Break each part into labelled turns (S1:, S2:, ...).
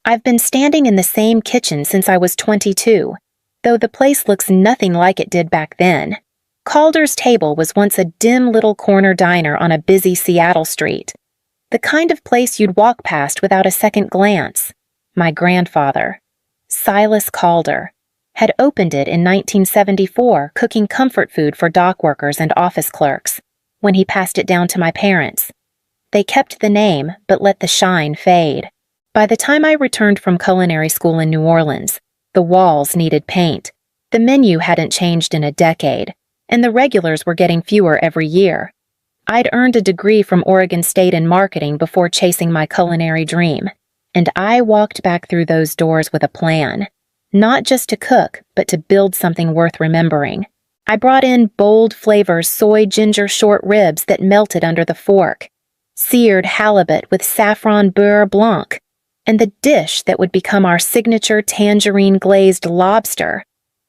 S1: I've been standing in the same kitchen since I was 22, though the place looks nothing like it did back then. Calder's Table was once a dim little corner diner on a busy Seattle street. The kind of place you'd walk past without a second glance. My grandfather, Silas Calder, had opened it in 1974, cooking comfort food for dock workers and office clerks, when he passed it down to my parents. They kept the name, but let the shine fade. By the time I returned from culinary school in New Orleans, the walls needed paint. The menu hadn't changed in a decade, and the regulars were getting fewer every year. I'd earned a degree from Oregon State in marketing before chasing my culinary dream, and I walked back through those doors with a plan. Not just to cook, but to build something worth remembering. I brought in bold flavors soy ginger short ribs that melted under the fork, seared halibut with saffron beurre blanc, and the dish that would become our signature tangerine glazed lobster.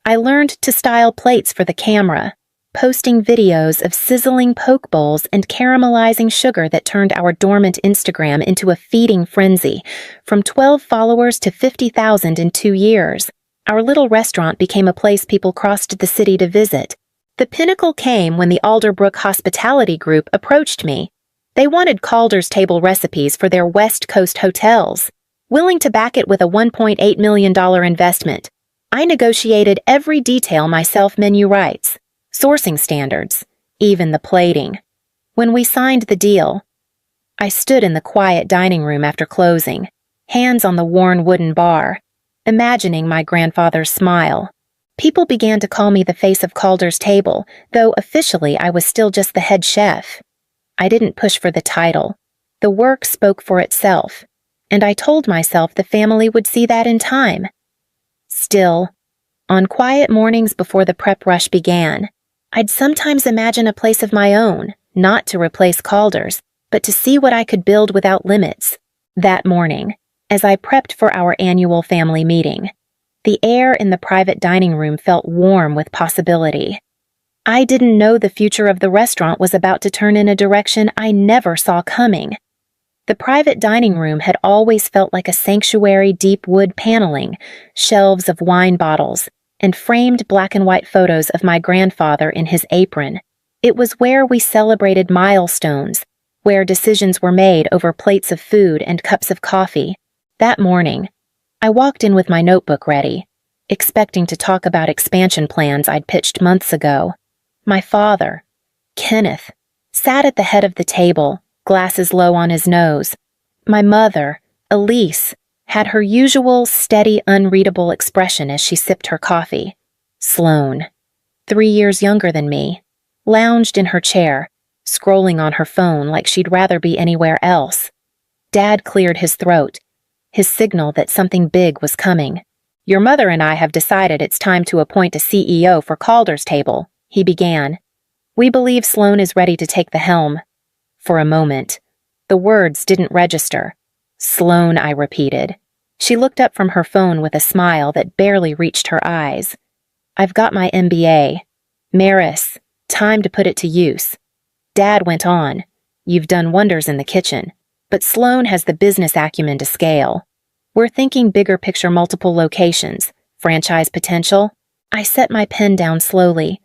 S1: I learned to style plates for the camera, posting videos of sizzling poke bowls and caramelizing sugar that turned our dormant Instagram into a feeding frenzy, from 12 followers to 50,000 in 2 years. Our little restaurant became a place people crossed the city to visit. The pinnacle came when the Alderbrook Hospitality Group approached me. They wanted Calder's Table recipes for their West Coast hotels, willing to back it with a $1.8 million investment. I negotiated every detail myself: menu rights, sourcing standards, even the plating. When we signed the deal, I stood in the quiet dining room after closing, hands on the worn wooden bar, imagining my grandfather's smile. People began to call me the face of Calder's Table, though officially I was still just the head chef. I didn't push for the title. The work spoke for itself, and I told myself the family would see that in time. Still, on quiet mornings before the prep rush began, I'd sometimes imagine a place of my own, not to replace Calder's, but to see what I could build without limits. That morning, as I prepped for our annual family meeting, the air in the private dining room felt warm with possibility. I didn't know the future of the restaurant was about to turn in a direction I never saw coming. The private dining room had always felt like a sanctuary: deep wood paneling, shelves of wine bottles, and framed black and white photos of my grandfather in his apron. It was where we celebrated milestones, where decisions were made over plates of food and cups of coffee. That morning, I walked in with my notebook ready, expecting to talk about expansion plans I'd pitched months ago. My father, Kenneth, sat at the head of the table, glasses low on his nose. My mother, Elise, had her usual steady, unreadable expression as she sipped her coffee. Sloane, 3 years younger than me, lounged in her chair, scrolling on her phone like she'd rather be anywhere else. Dad cleared his throat, his signal that something big was coming. "Your mother and I have decided it's time to appoint a CEO for Calder's Table," he began. "We believe Sloane is ready to take the helm." For a moment, the words didn't register. "Sloane," I repeated. She looked up from her phone with a smile that barely reached her eyes. "I've got my MBA. Maris, time to put it to use." Dad went on, "You've done wonders in the kitchen, but Sloane has the business acumen to scale. We're thinking bigger picture, multiple locations, franchise potential." I set my pen down slowly.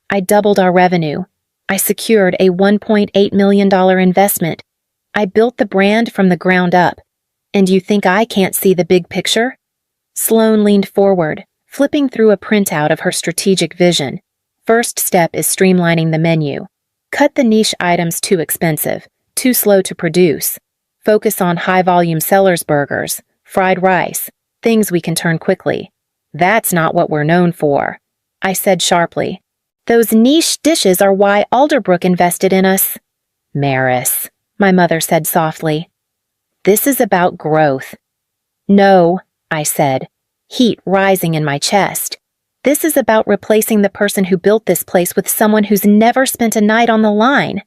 S1: I doubled our revenue. I secured a $1.8 million investment. I built the brand from the ground up. And you think I can't see the big picture? Sloane leaned forward, flipping through a printout of her strategic vision. "First step is streamlining the menu. Cut the niche items too expensive, too slow to produce. Focus on high-volume sellers: burgers, fried rice, things we can turn quickly." "That's not what we're known for," I said sharply. "Those niche dishes are why Alderbrook invested in us." "Maris," my mother said softly, "this is about growth." "No," I said, heat rising in my chest. "This is about replacing the person who built this place with someone who's never spent a night on the line."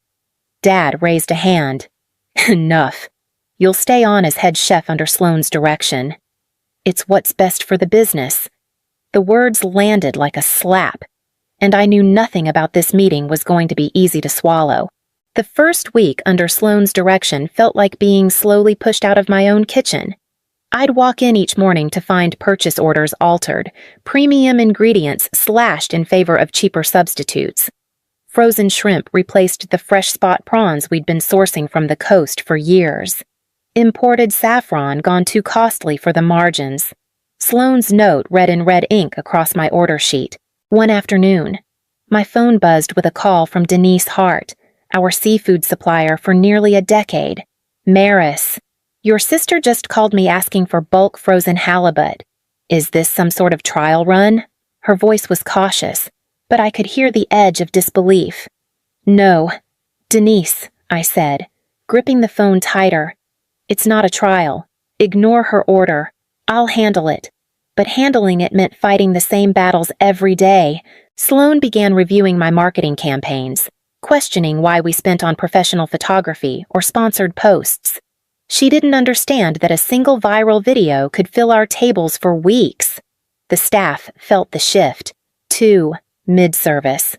S1: Dad raised a hand. "Enough. You'll stay on as head chef under Sloane's direction. It's what's best for the business." The words landed like a slap, and I knew nothing about this meeting was going to be easy to swallow. The first week under Sloane's direction felt like being slowly pushed out of my own kitchen. I'd walk in each morning to find purchase orders altered, premium ingredients slashed in favor of cheaper substitutes. Frozen shrimp replaced the fresh spot prawns we'd been sourcing from the coast for years. Imported saffron gone too costly for the margins. Sloane's note read in red ink across my order sheet. One afternoon, my phone buzzed with a call from Denise Hart, our seafood supplier for nearly a decade. Maris, your sister just called me asking for bulk frozen halibut. Is this some sort of trial run? Her voice was cautious, but I could hear the edge of disbelief. No, Denise, I said, gripping the phone tighter. It's not a trial. Ignore her order. I'll handle it. But handling it meant fighting the same battles every day. Sloane began reviewing my marketing campaigns, questioning why we spent on professional photography or sponsored posts. She didn't understand that a single viral video could fill our tables for weeks. The staff felt the shift, too, mid-service.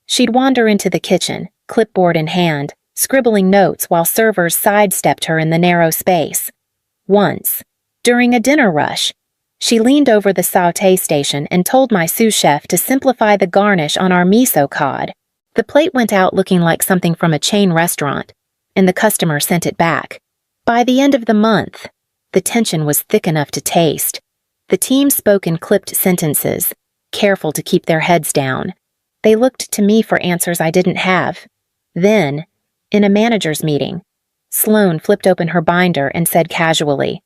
S1: She'd wander into the kitchen, clipboard in hand, scribbling notes while servers sidestepped her in the narrow space. Once, during a dinner rush, she leaned over the sauté station and told my sous chef to simplify the garnish on our miso cod. The plate went out looking like something from a chain restaurant, and the customer sent it back. By the end of the month, the tension was thick enough to taste. The team spoke in clipped sentences, careful to keep their heads down. They looked to me for answers I didn't have. Then, in a manager's meeting, Sloane flipped open her binder and said casually,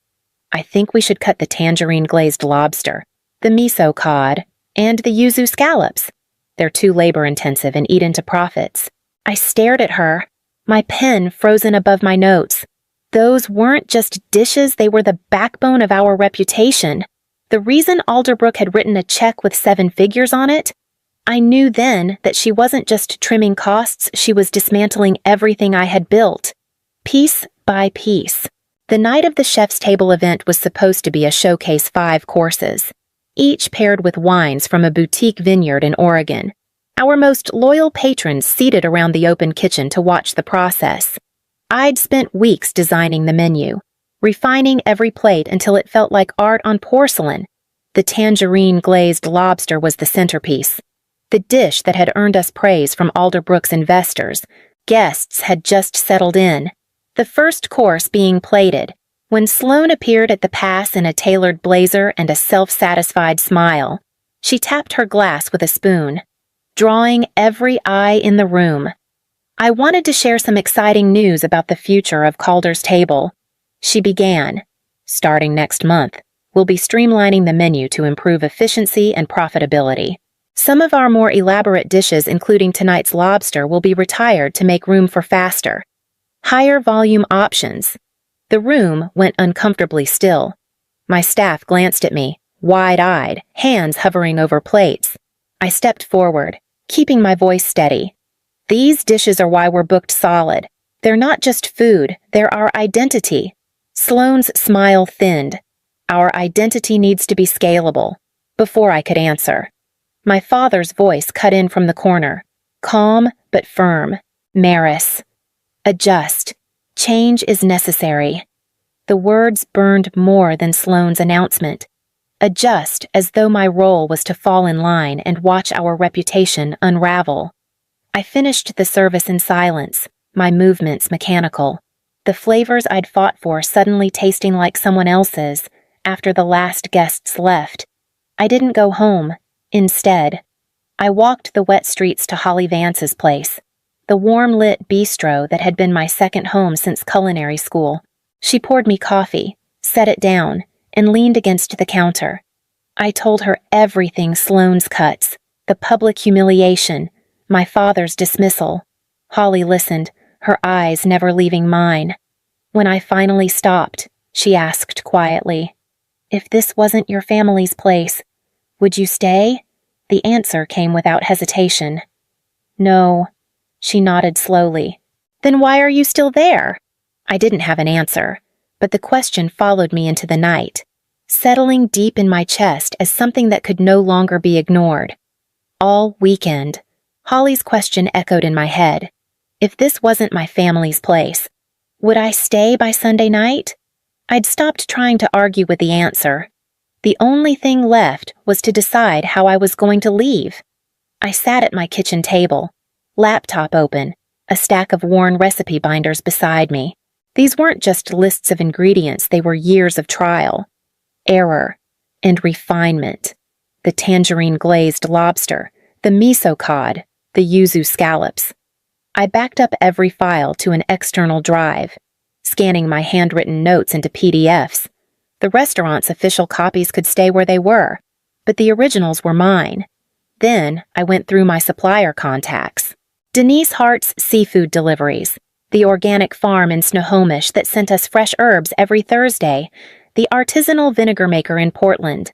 S1: I think we should cut the tangerine glazed lobster, the miso cod, and the yuzu scallops. They're too labor-intensive and eat into profits. I stared at her, my pen frozen above my notes. Those weren't just dishes, they were the backbone of our reputation. The reason Alderbrook had written a check with 7 figures on it? I knew then that she wasn't just trimming costs, she was dismantling everything I had built. Piece by piece. The night of the chef's table event was supposed to be a showcase 5 courses, each paired with wines from a boutique vineyard in Oregon. Our most loyal patrons seated around the open kitchen to watch the process. I'd spent weeks designing the menu, refining every plate until it felt like art on porcelain. The tangerine glazed lobster was the centerpiece, the dish that had earned us praise from Alderbrook's investors. Guests had just settled in, the first course being plated, when Sloane appeared at the pass in a tailored blazer and a self-satisfied smile. She tapped her glass with a spoon, drawing every eye in the room. I wanted to share some exciting news about the future of Calder's Table. She began. Starting next month, we'll be streamlining the menu to improve efficiency and profitability. Some of our more elaborate dishes, including tonight's lobster, will be retired to make room for faster, higher volume options. The room went uncomfortably still. My staff glanced at me, wide-eyed, hands hovering over plates. I stepped forward, keeping my voice steady. These dishes are why we're booked solid. They're not just food, they're our identity. Sloane's smile thinned. Our identity needs to be scalable. Before I could answer, my father's voice cut in from the corner, calm but firm. Maris. Adjust. Change is necessary. The words burned more than Sloane's announcement. Adjust, as though my role was to fall in line and watch our reputation unravel. I finished the service in silence, my movements mechanical. The flavors I'd fought for suddenly tasting like someone else's after the last guests left. I didn't go home. Instead, I walked the wet streets to Holly Vance's place, the warm-lit bistro that had been my second home since culinary school. She poured me coffee, set it down, and leaned against the counter. I told her everything: Sloane's cuts, the public humiliation, my father's dismissal. Holly listened, her eyes never leaving mine. When I finally stopped, she asked quietly, "If this wasn't your family's place, would you stay?" The answer came without hesitation. "No." She nodded slowly. "Then why are you still there?" I didn't have an answer, but the question followed me into the night, settling deep in my chest as something that could no longer be ignored. All weekend, Holly's question echoed in my head. If this wasn't my family's place, would I stay by Sunday night? I'd stopped trying to argue with the answer. The only thing left was to decide how I was going to leave. I sat at my kitchen table, laptop open, a stack of worn recipe binders beside me. These weren't just lists of ingredients, they were years of trial, error, and refinement. The tangerine glazed lobster, the miso cod, the yuzu scallops. I backed up every file to an external drive, scanning my handwritten notes into PDFs. The restaurant's official copies could stay where they were, but the originals were mine. Then I went through my supplier contacts. Denise Hart's Seafood Deliveries, the organic farm in Snohomish that sent us fresh herbs every Thursday, the artisanal vinegar maker in Portland.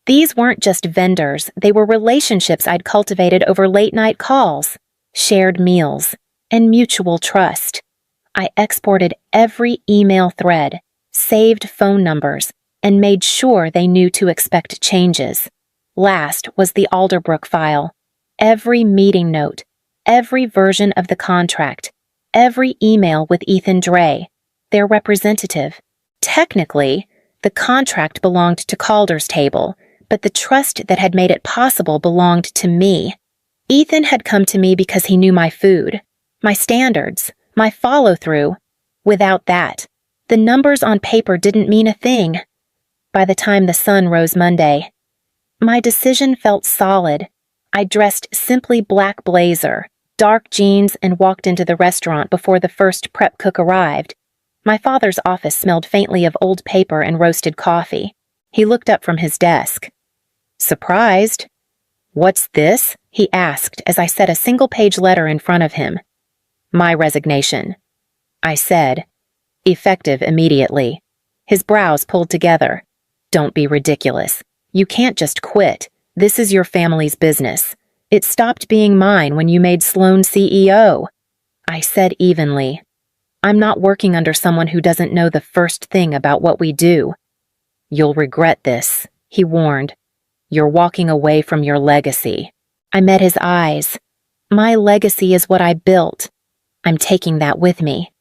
S1: These weren't just vendors, they were relationships I'd cultivated over late-night calls, shared meals, and mutual trust. I exported every email thread, saved phone numbers, and made sure they knew to expect changes. Last was the Alderbrook file. Every meeting note, every version of the contract, every email with Ethan Dre, their representative. Technically, the contract belonged to Calder's Table, but the trust that had made it possible belonged to me. Ethan had come to me because he knew my food, my standards, my follow-through. Without that, the numbers on paper didn't mean a thing. By the time the sun rose Monday, my decision felt solid. I dressed simply black blazer, dark jeans, and walked into the restaurant before the first prep cook arrived. My father's office smelled faintly of old paper and roasted coffee. He looked up from his desk. "Surprised?" "What's this?" he asked as I set a single-page letter in front of him. "My resignation," I said, effective immediately. His brows pulled together. "Don't be ridiculous. You can't just quit. This is your family's business. It stopped being mine when you made Sloan CEO. I said evenly. "I'm not working under someone who doesn't know the first thing about what we do." "You'll regret this," he warned. "You're walking away from your legacy." I met his eyes. My legacy is what I built. I'm taking that with me.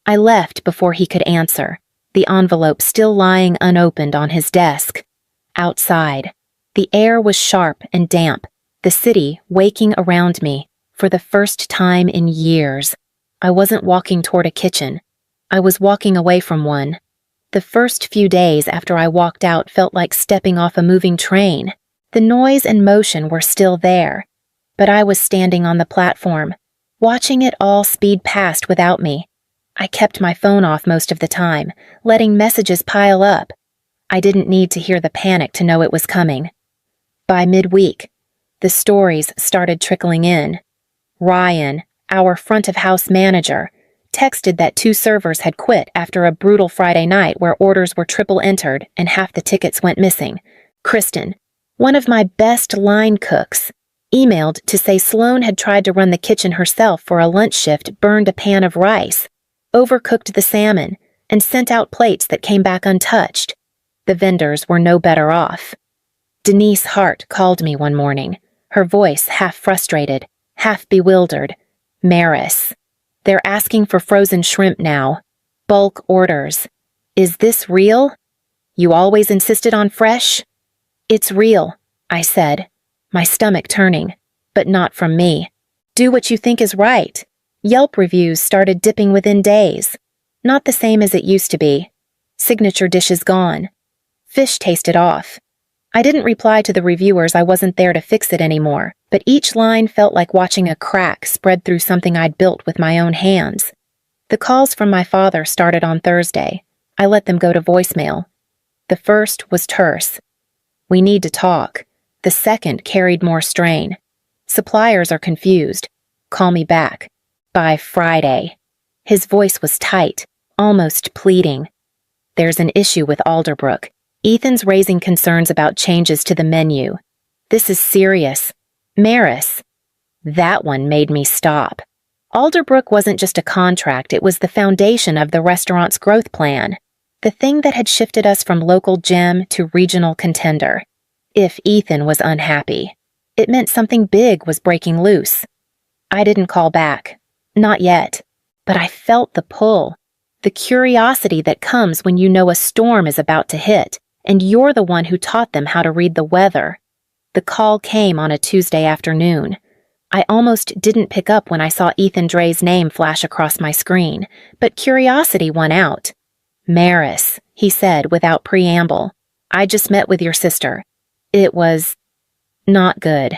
S1: I left before he could answer, the envelope still lying unopened on his desk. Outside, the air was sharp and damp, the city waking around me for the first time in years. I wasn't walking toward a kitchen. I was walking away from one. The first few days after I walked out felt like stepping off a moving train. The noise and motion were still there, but I was standing on the platform, watching it all speed past without me. I kept my phone off most of the time, letting messages pile up. I didn't need to hear the panic to know it was coming. By midweek, the stories started trickling in. Ryan, our front-of-house manager, texted that 2 servers had quit after a brutal Friday night where orders were triple-entered and half the tickets went missing. Kristen, one of my best line cooks, emailed to say Sloan had tried to run the kitchen herself for a lunch shift, burned a pan of rice, overcooked the salmon, and sent out plates that came back untouched. The vendors were no better off. Denise Hart called me one morning, her voice half frustrated, half bewildered. "Maris, they're asking for frozen shrimp now. Bulk orders. Is this real? You always insisted on fresh?" "It's real," I said, my stomach turning, but not from me. "Do what you think is right." Yelp reviews started dipping within days. Not the same as it used to be. Signature dishes gone. Fish tasted off. I didn't reply to the reviewers. I wasn't there to fix it anymore, but each line felt like watching a crack spread through something I'd built with my own hands. The calls from my father started on Thursday. I let them go to voicemail. The first was terse. "We need to talk." The second carried more strain. "Suppliers are confused. Call me back. By Friday." His voice was tight, almost pleading. "There's an issue with Alderbrook. Ethan's raising concerns about changes to the menu. This is serious. Maris." That one made me stop. Alderbrook wasn't just a contract, it was the foundation of the restaurant's growth plan. The thing that had shifted us from local gem to regional contender. If Ethan was unhappy, it meant something big was breaking loose. I didn't call back. Not yet. But I felt the pull. The the curiosity that comes when you know a storm is about to hit, and you're the one who taught them how to read the weather. The call came on a Tuesday afternoon. I almost didn't pick up when I saw Ethan Dre's name flash across my screen, but curiosity won out. "Maris," he said without preamble. "I just met with your sister. It was not good."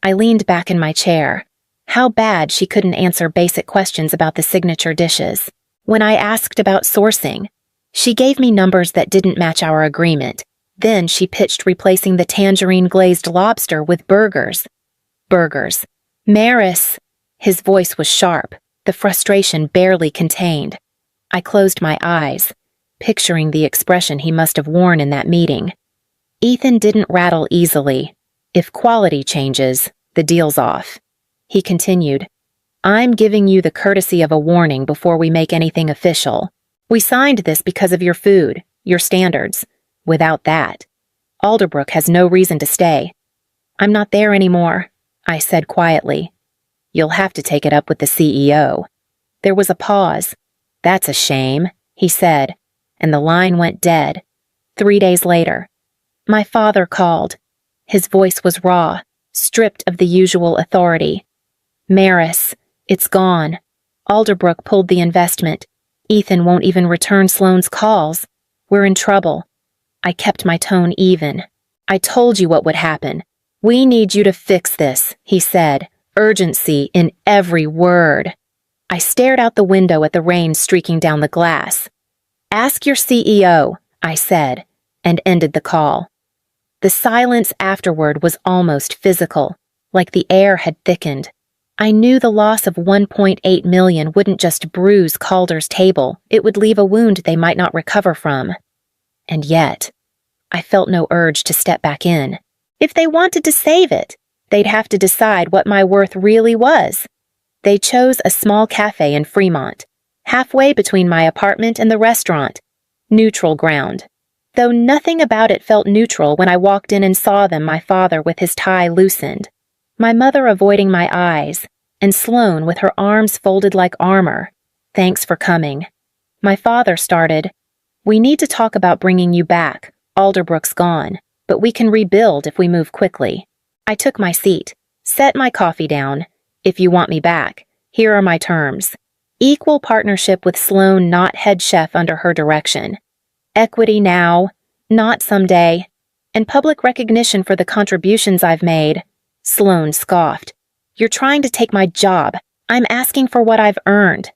S1: I leaned back in my chair. How bad she couldn't answer basic questions about the signature dishes. When I asked about sourcing, she gave me numbers that didn't match our agreement. Then she pitched replacing the tangerine glazed lobster with burgers. Burgers. "Maris." His voice was sharp, the frustration barely contained. I closed my eyes, picturing the expression he must have worn in that meeting. Ethan didn't rattle easily. If quality changes, the deal's off. He continued, "I'm giving you the courtesy of a warning before we make anything official. We signed this because of your food, your standards. Without that, Alderbrook has no reason to stay." "I'm not there anymore," I said quietly. "You'll have to take it up with the CEO." There was a pause. "That's a shame," he said, and the line went dead. 3 days later, my father called. His voice was raw, stripped of the usual authority. "Maris, it's gone. Alderbrook pulled the investment. Ethan won't even return Sloane's calls. We're in trouble." I kept my tone even. "I told you what would happen. We need you to fix this," he said, urgency in every word. I stared out the window at the rain streaking down the glass. "Ask your CEO," I said, and ended the call. The silence afterward was almost physical, like the air had thickened. I knew the loss of $1.8 million wouldn't just bruise Calder's table, it would leave a wound they might not recover from. And yet, I felt no urge to step back in. If they wanted to save it, they'd have to decide what my worth really was. They chose a small cafe in Fremont, halfway between my apartment and the restaurant. Neutral ground. Though nothing about it felt neutral when I walked in and saw them, my father with his tie loosened, my mother avoiding my eyes, and Sloane with her arms folded like armor. "Thanks for coming." My father started, "We need to talk about bringing you back. Alderbrook's gone, but we can rebuild if we move quickly." I took my seat, set my coffee down. "If you want me back, here are my terms. Equal partnership with Sloane, not head chef under her direction. Equity now, not someday. And public recognition for the contributions I've made." Sloane scoffed. "You're trying to take my job. I'm asking for what I've earned."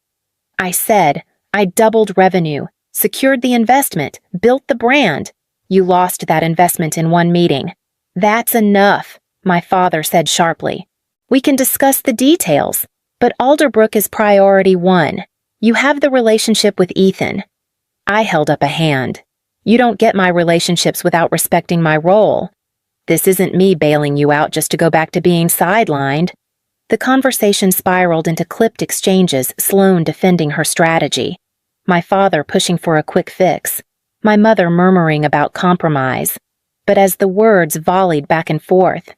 S1: I said, "I doubled revenue, secured the investment, built the brand. You lost that investment in one meeting." "That's enough," my father said sharply. "We can discuss the details, but Alderbrook is priority one. You have the relationship with Ethan." I held up a hand. "You don't get my relationships without respecting my role. This isn't me bailing you out just to go back to being sidelined." The conversation spiraled into clipped exchanges, Sloane defending her strategy, my father pushing for a quick fix, my mother murmuring about compromise. But as the words volleyed back and forth,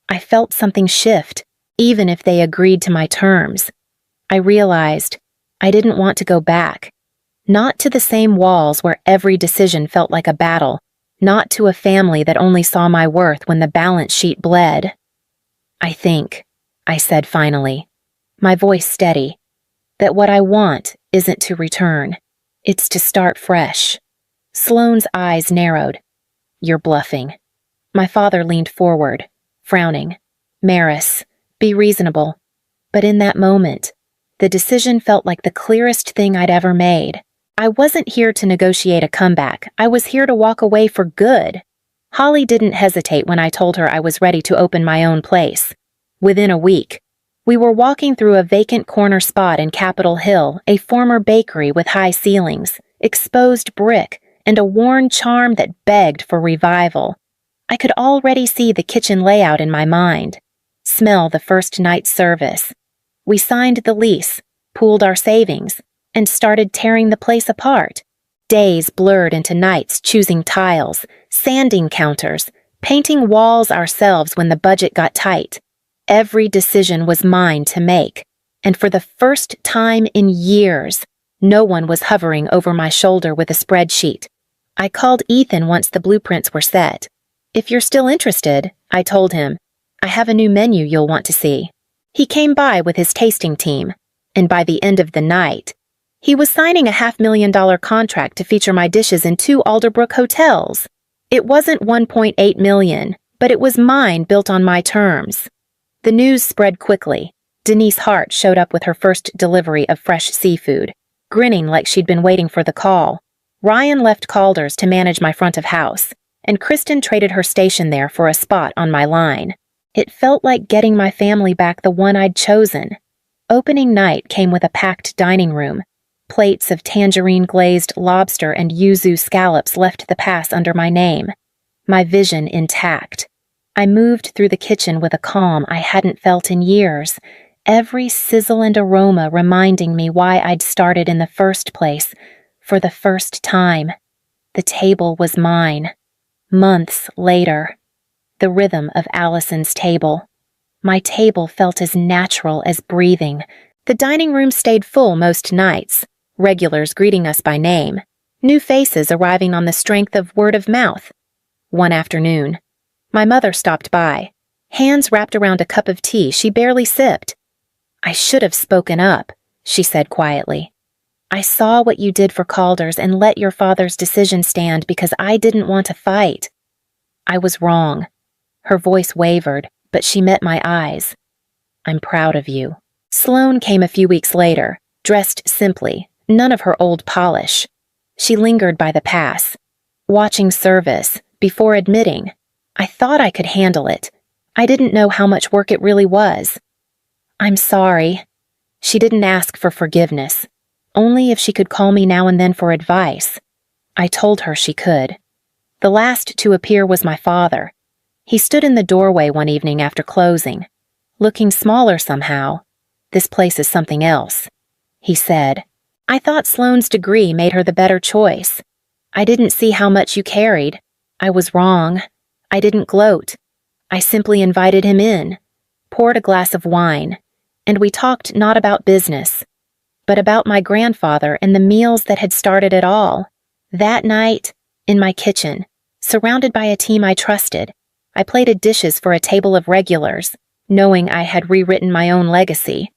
S1: I felt something shift, even if they agreed to my terms. I realized I didn't want to go back. Not to the same walls where every decision felt like a battle, not to a family that only saw my worth when the balance sheet bled. "I think," I said finally, my voice steady, "that what I want isn't to return. It's to start fresh." Sloane's eyes narrowed. "You're bluffing." My father leaned forward, frowning. "Maris, be reasonable." But in that moment, the decision felt like the clearest thing I'd ever made. I wasn't here to negotiate a comeback. I was here to walk away for good. Holly didn't hesitate when I told her I was ready to open my own place. Within a week, we were walking through a vacant corner spot in Capitol Hill, a former bakery with high ceilings, exposed brick, and a worn charm that begged for revival. I could already see the kitchen layout in my mind, smell the first night's service. We signed the lease, pooled our savings, and started tearing the place apart. Days blurred into nights choosing tiles, sanding counters, painting walls ourselves when the budget got tight. Every decision was mine to make, and for the first time in years, No one was hovering over my shoulder with a spreadsheet. I called Ethan once the blueprints were set. "If you're still interested," I told him, "I have a new menu you'll want to see." He came by with his tasting team, and by the end of the night, he was signing a $500,000 contract to feature my dishes in 2 Alderbrook hotels. It wasn't $1.8 million, but it was mine built on my terms. The news spread quickly. Denise Hart showed up with her first delivery of fresh seafood, grinning like she'd been waiting for the call. Ryan left Calder's to manage my front of house, and Kristen traded her station there for a spot on my line. It felt like getting my family back, the one I'd chosen. Opening night came with a packed dining room. Plates of tangerine-glazed lobster and yuzu scallops left the pass under my name, my vision intact. I moved through the kitchen with a calm I hadn't felt in years, every sizzle and aroma reminding me why I'd started in the first place, for the first time. The table was mine. Months later, the rhythm of Allison's table. My table felt as natural as breathing. The dining room stayed full most nights, regulars greeting us by name, new faces arriving on the strength of word of mouth. One afternoon, my mother stopped by, hands wrapped around a cup of tea she barely sipped. "I should have spoken up," she said quietly. "I saw what you did for Calder's and let your father's decision stand because I didn't want to fight. I was wrong." Her voice wavered, but she met my eyes. "I'm proud of you." Sloane came a few weeks later, dressed simply, none of her old polish. She lingered by the pass, watching service, before admitting, "I thought I could handle it. I didn't know how much work it really was." "I'm sorry." She didn't ask for forgiveness, only if she could call me now and then for advice. I told her she could. The last to appear was my father. He stood in the doorway one evening after closing, looking smaller somehow. "This place is something else," he said. "I thought Sloane's degree made her the better choice. I didn't see how much you carried. I was wrong. I didn't gloat. I simply invited him in, poured a glass of wine, and we talked not about business, but about my grandfather and the meals that had started it all. That night, in my kitchen, surrounded by a team I trusted, I plated dishes for a table of regulars, knowing I had rewritten my own legacy.